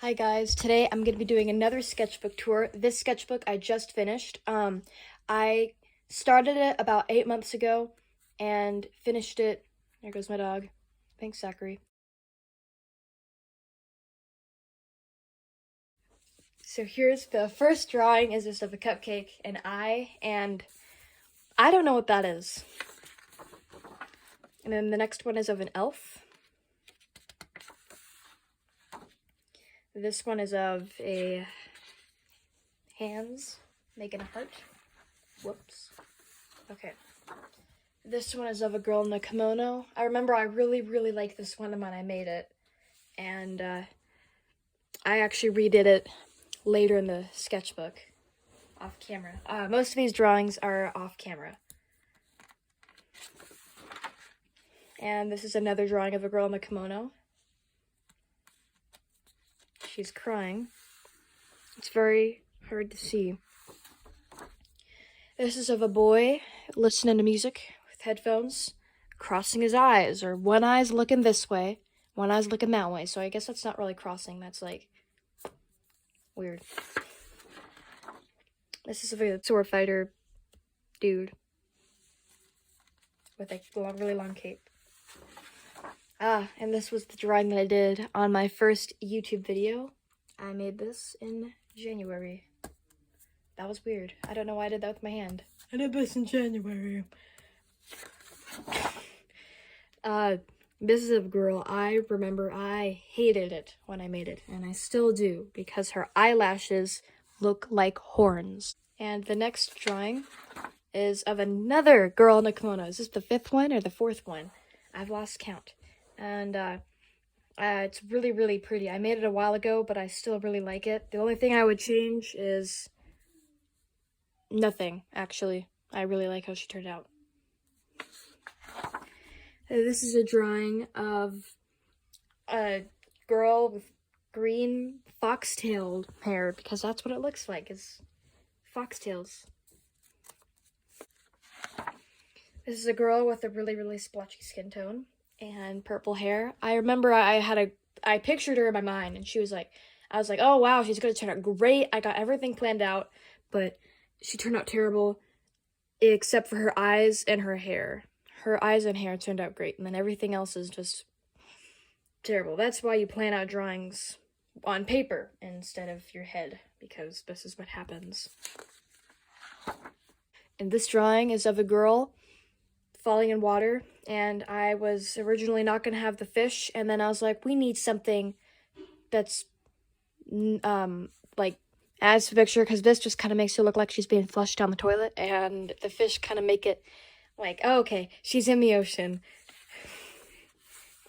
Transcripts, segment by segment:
Hi guys, today I'm going to be doing another sketchbook tour. This sketchbook I just finished. I started it about 8 months ago and finished it. There goes my dog. Thanks, Zachary. So here's the first drawing is just of a cupcake, an eye, and I don't know what that is. And then the next one is of an elf. This one is of a hands making a heart. Whoops. Okay. This one is of a girl in a kimono. I remember I really liked this one when I made it. And I actually redid it later in the sketchbook, off camera. Most of these drawings are off camera. And this is another drawing of a girl in a kimono. She's crying. It's very hard to see. This is of a boy listening to music with headphones, crossing his eyes, or one eye's looking this way, one eye's looking that way. So I guess that's not really crossing, that's like weird. This is of a sword fighter dude with a really long cape. And this was the drawing that I did on my first YouTube video. I made this in January. That was weird. I don't know why I did that with my hand. I did this in January. This is a girl. I remember I hated it when I made it, and I still do, because her eyelashes look like horns. And the next drawing is of another girl in a kimono. Is this the 5th one or the 4th one? I've lost count. And it's really pretty. I made it a while ago, but I still really like it. The only thing I would change is nothing, actually. I really like how she turned out. This is a drawing of a girl with green foxtail hair, because that's what it looks like, is foxtails. This is a girl with a really splotchy skin tone and purple hair. I remember I pictured her in my mind, and I was like, oh wow, she's gonna turn out great. I got everything planned out, but she turned out terrible, except for her eyes and her hair. Her eyes and hair turned out great, and then everything else is just terrible. That's why you plan out drawings on paper instead of your head, because this is what happens. And this drawing is of a girl falling in water, and I was originally not going to have the fish, and then I was like, we need something that's like adds to the picture, because this just kind of makes her look like she's being flushed down the toilet, and the fish kind of make it like, oh, okay, she's in the ocean.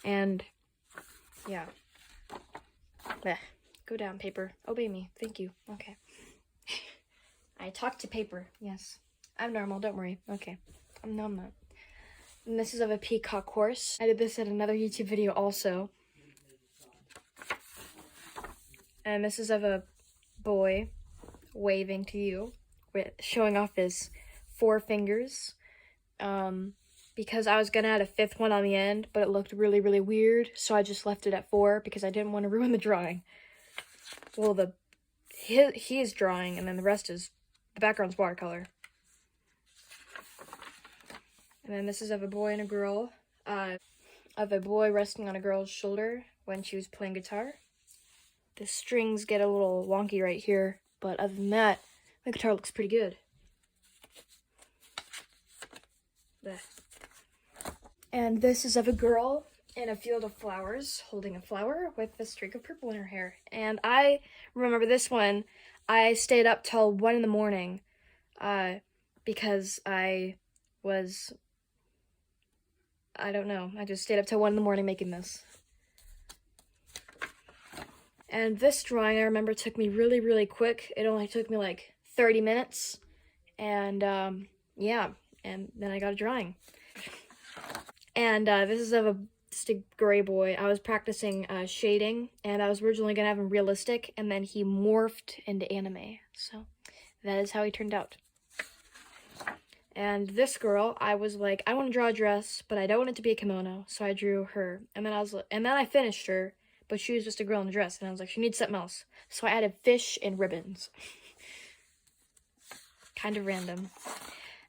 And yeah. Blech. Go down, paper. Obey me. Thank you. Okay. I talk to paper. Yes. I'm normal. Don't worry. Okay. No, I'm not. And this is of a peacock horse. I did this in another YouTube video also. And this is of a boy waving to you, showing off his 4 fingers. Because I was gonna add a 5th one on the end, but it looked really weird, so I just left it at 4 because I didn't want to ruin the drawing. Well, he is drawing, and then the rest is, the background's watercolor. And then this is of a boy and a girl, of a boy resting on a girl's shoulder when she was playing guitar. The strings get a little wonky right here, but other than that, the guitar looks pretty good. Blech. And this is of a girl in a field of flowers, holding a flower with a streak of purple in her hair. And I remember this one, I stayed up till 1 in the morning, because I don't know, I just stayed up till 1 in the morning making this. And this drawing, I remember, took me really quick. It only took me like 30 minutes, and yeah, and then I got a drawing. And this is of just a gray boy. I was practicing shading, and I was originally gonna have him realistic, and then he morphed into anime. So that is how he turned out. And this girl, I was like, I want to draw a dress, but I don't want it to be a kimono, so I drew her. And then I finished her, but she was just a girl in a dress, and I was like, she needs something else. So I added fish and ribbons. Kind of random.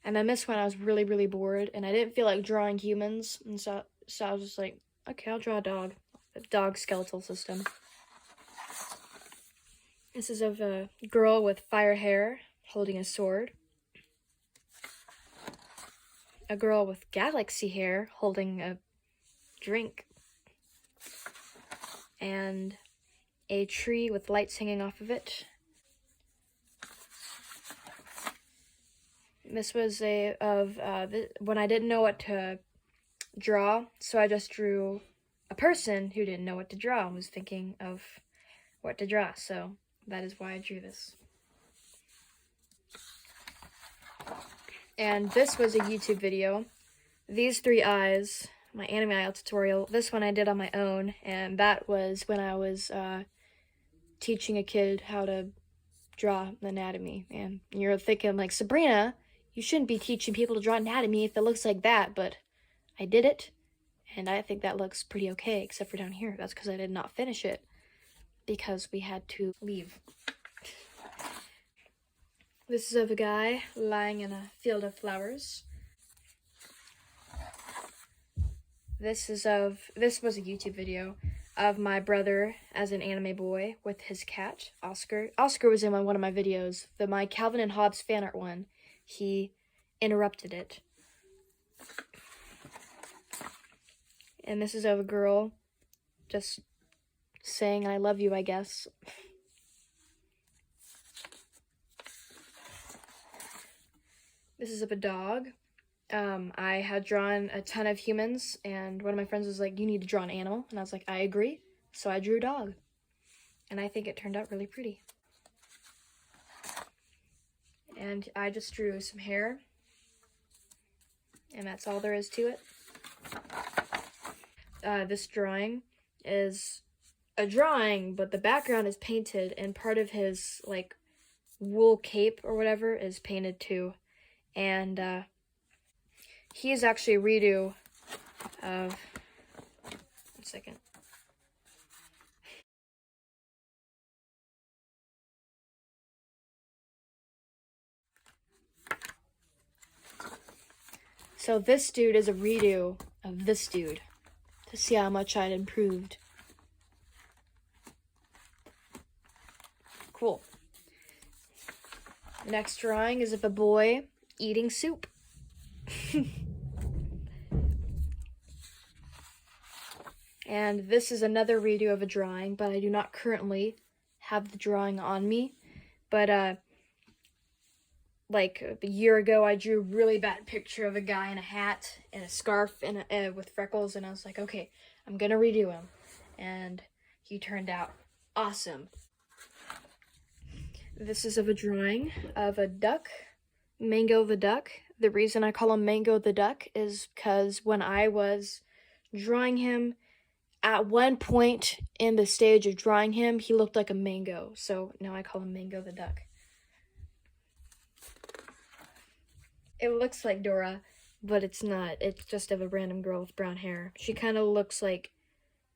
And then this one, I was really, really bored, and I didn't feel like drawing humans, and so I was just like, okay, I'll draw a dog skeletal system. This is of a girl with fire hair holding a sword. A girl with galaxy hair holding a drink. And a tree with lights hanging off of it. This was when I didn't know what to draw, so I just drew a person who didn't know what to draw and was thinking of what to draw, so that is why I drew this. And this was a YouTube video. These 3 eyes, my anime IELTS tutorial, this one I did on my own, and that was when I was teaching a kid how to draw anatomy. And you're thinking, like, Sabrina, you shouldn't be teaching people to draw anatomy if it looks like that, but I did it, and I think that looks pretty okay, except for down here. That's because I did not finish it, because we had to leave. This is of a guy lying in a field of flowers. This was a YouTube video of my brother as an anime boy with his cat, Oscar. Oscar was in one of my videos, my Calvin and Hobbes fan art one. He interrupted it. And this is of a girl just saying I love you, I guess. This is of a dog. I had drawn a ton of humans, and one of my friends was like, you need to draw an animal. And I was like, I agree. So I drew a dog. And I think it turned out really pretty. And I just drew some hair. And that's all there is to it. This drawing is a drawing, but the background is painted, and part of his, like, wool cape or whatever is painted too. And he is actually a redo of, 1 second. So this dude is a redo of this dude, to see how much I'd improved. Cool. The next drawing is of a boy eating soup. And this is another redo of a drawing, but I do not currently have the drawing on me. But like a year ago, I drew a really bad picture of a guy in a hat and a scarf and with freckles, and I was like, okay, I'm gonna redo him. And he turned out awesome. This is of a drawing of a duck, Mango the duck. The reason I call him Mango the duck is because when I was drawing him, at one point in the stage of drawing him, he looked like a mango. So now I call him Mango the duck. It looks like Dora, but it's not. It's just of a random girl with brown hair. She kind of looks like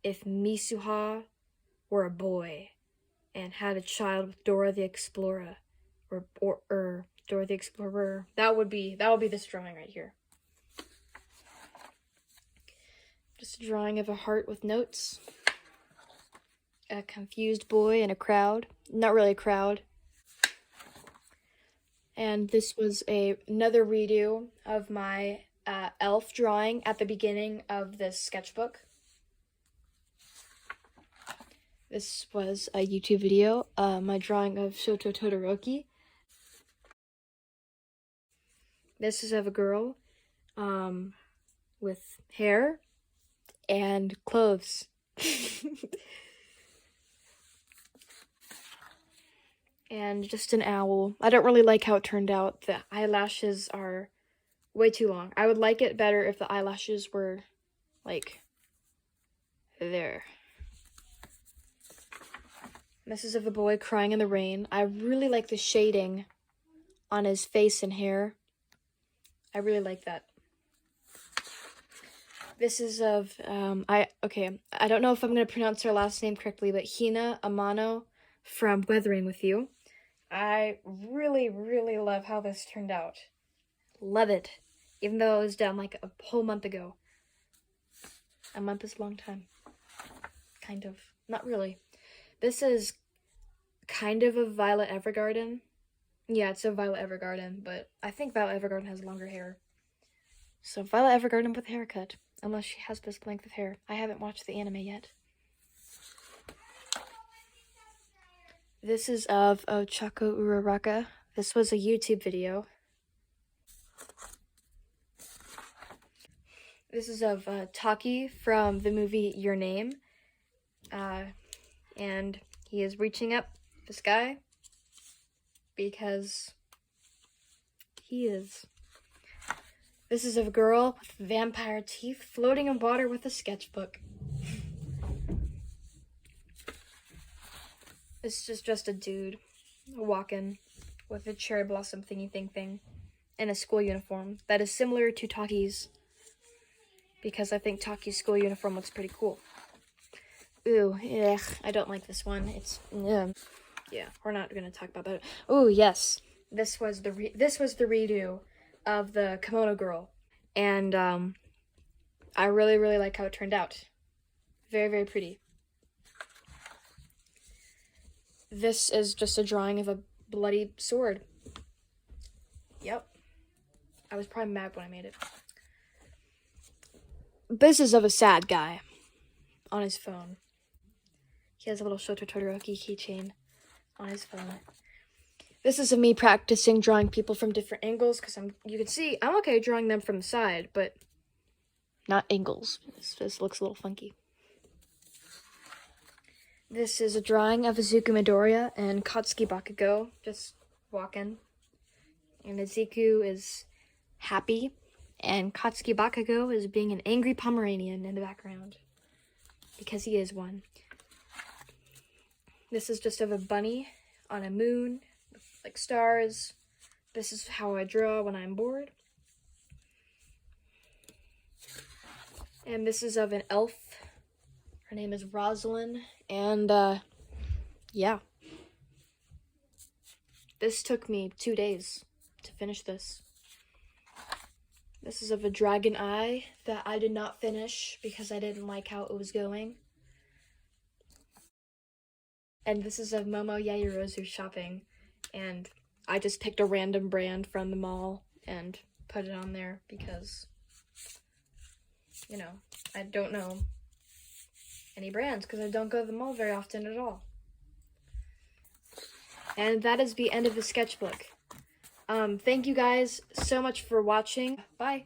if Misuha were a boy and had a child with Dora the Explorer, or Dora the Explorer. That would be this drawing right here. Just a drawing of a heart with notes. A confused boy in a crowd. Not really a crowd. And this was another redo of my elf drawing at the beginning of this sketchbook. This was a YouTube video, my drawing of Shoto Todoroki. This is of a girl with hair and clothes. And just an owl. I don't really like how it turned out. The eyelashes are way too long. I would like it better if the eyelashes were, like, there. This is of a boy crying in the rain. I really like the shading on his face and hair. I really like that. This is of, I don't know if I'm going to pronounce her last name correctly, but Hina Amano from Weathering With You. I really, really love how this turned out. Love it. Even though it was done like a whole month ago. A month is a long time. Kind of. Not really. This is kind of a Violet Evergarden. Yeah, it's a Violet Evergarden, but I think Violet Evergarden has longer hair. So Violet Evergarden with a haircut. Unless she has this length of hair. I haven't watched the anime yet. This is of Ochako Uraraka. This was a YouTube video. This is of Taki from the movie Your Name. And he is reaching up the sky because he is. This is of a girl with vampire teeth floating in water with a sketchbook. This is just a dude walking with a cherry blossom thingy thing in a school uniform that is similar to Taki's, because I think Taki's school uniform looks pretty cool. Ooh, yeah, I don't like this one. It's yeah, we're not gonna talk about that. Oh yes, this was the redo of the Kimono Girl, and I really like how it turned out. Very pretty. This is just a drawing of a bloody sword. Yep. I was probably mad when I made it. This is of a sad guy on his phone. He has a little Shoto Todoroki keychain on his phone. This is of me practicing drawing people from different angles, because you can see I'm okay drawing them from the side, but not angles. This looks a little funky. This is a drawing of Izuku Midoriya and Katsuki Bakugo just walking. And Izuku is happy, and Katsuki Bakugo is being an angry Pomeranian in the background, because he is one. This is just of a bunny on a moon, with, like, stars. This is how I draw when I'm bored. And this is of an elf. Her name is Rosalind, and yeah. This took me 2 days to finish this. This is of a dragon eye that I did not finish because I didn't like how it was going. And this is of Momo Yaoyorozu shopping, and I just picked a random brand from the mall and put it on there because, you know, I don't know any brands because I don't go to the mall very often at all. And that is the end of the sketchbook. Thank you guys so much for watching. Bye.